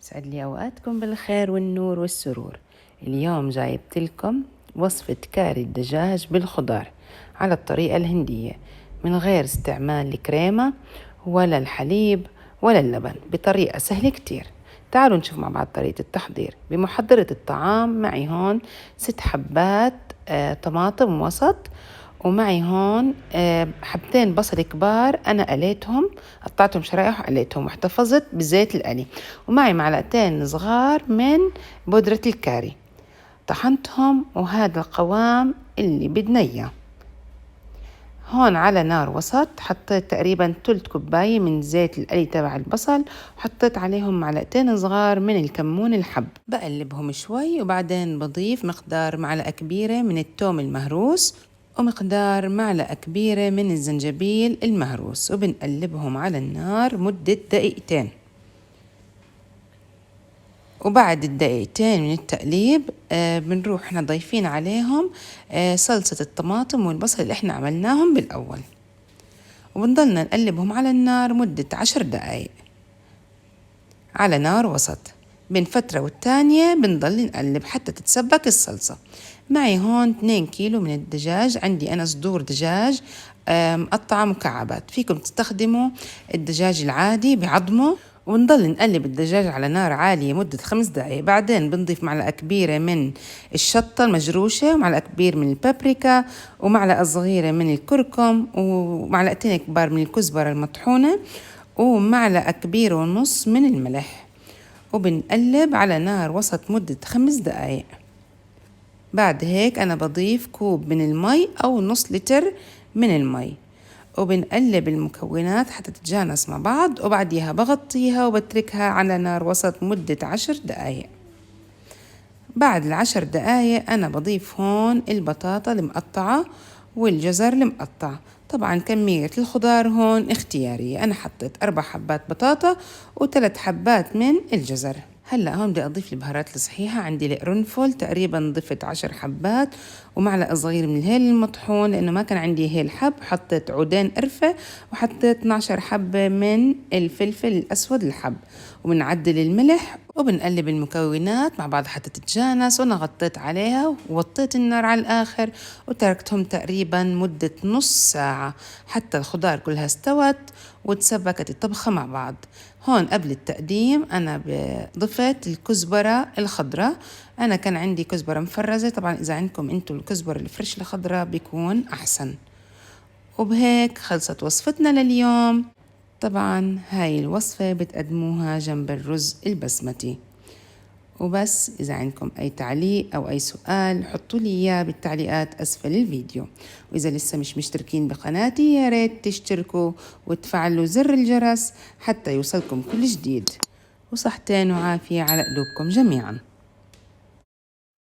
يسعد لي أوقاتكم بالخير والنور والسرور. اليوم جايبت لكم وصفة كاري الدجاج بالخضار على الطريقة الهندية من غير استعمال الكريمة ولا الحليب ولا اللبن، بطريقة سهلة كتير. تعالوا نشوف مع بعض طريقة التحضير. بمحضرة الطعام معي هون 6 حبات طماطم وسط، ومعي هون حبتين بصل كبار أنا قليتهم، قطعتهم شرائح وقليتهم واحتفظت بزيت القلي، ومعي معلقتين صغار من بودرة الكاري طحنتهم، وهذا القوام اللي بدنا إياه. هون على نار وسط حطيت تقريبا 3 كوباية من زيت القلي تبع البصل، وحطيت عليهم معلقتين صغار من الكمون الحب، بقلبهم شوي وبعدين بضيف مقدار معلقة كبيرة من الثوم المهروس ومقدار معلقة كبيرة من الزنجبيل المهروس، وبنقلبهم على النار مدة دقيقتين. وبعد الدقيقتين من التقليب بنروح احنا ضايفين عليهم صلصة الطماطم والبصل اللي احنا عملناهم بالأول، وبنضلنا نقلبهم على النار مدة 10 دقايق على نار وسط. بين فترة والتانية بنضل نقلب حتى تتسبك الصلصة. معي هون 2 كيلو من الدجاج، عندي أنا صدور دجاج مقطعة مكعبات، فيكم تستخدموا الدجاج العادي بعظمه. ونضل نقلب الدجاج على نار عالية مدة 5 دقايق. بعدين بنضيف معلقة كبيرة من الشطة المجروشة، ومعلقة كبيرة من البابريكا، ومعلقة صغيرة من الكركم، ومعلقتين كبار من الكزبرة المطحونة، ومعلقة كبيرة ونص من الملح، وبنقلب على نار وسط مدة 5 دقايق. بعد هيك أنا بضيف كوب من المي أو نص لتر من المي، وبنقلب المكونات حتى تتجانس مع بعض، وبعديها بغطيها وبتركها على نار وسط مدة 10 دقايق. بعد 10 دقايق أنا بضيف هون البطاطا المقطعة والجزر المقطع. طبعا كمية الخضار هون اختيارية، أنا حطيت 4 حبات بطاطا و3 حبات من الجزر. هلأ هون بدي أضيف البهارات الصحيحة. عندي القرنفل تقريبا ضفت 10 حبات، ومعلقة صغيرة من الهيل المطحون لأنه ما كان عندي هيل حب، حطيت عودين قرفة، وحطيت 12 حبة من الفلفل الأسود الحب، وبنعدل الملح وبنقلب المكونات مع بعض حتى تتجانس. وأنا غطيت عليها ووطيت النار على الآخر وتركتهم تقريبا مدة نص ساعة حتى الخضار كلها استوت وتسبكت الطبخة مع بعض. هون قبل التقديم أنا ضفت الكزبرة الخضراء، أنا كان عندي كزبرة مفرزة، طبعا إذا عندكم أنتوا الكزبرة الفريش الخضراء بيكون أحسن. وبهيك خلصت وصفتنا لليوم. طبعا هاي الوصفة بتقدموها جنب الرز البسمتي. وبس إذا عندكم أي تعليق أو أي سؤال حطوا لي إياه بالتعليقات أسفل الفيديو. وإذا لسه مش مشتركين بقناتي يا ريت تشتركوا وتفعلوا زر الجرس حتى يوصلكم كل جديد. وصحتين وعافية على قلوبكم جميعاً.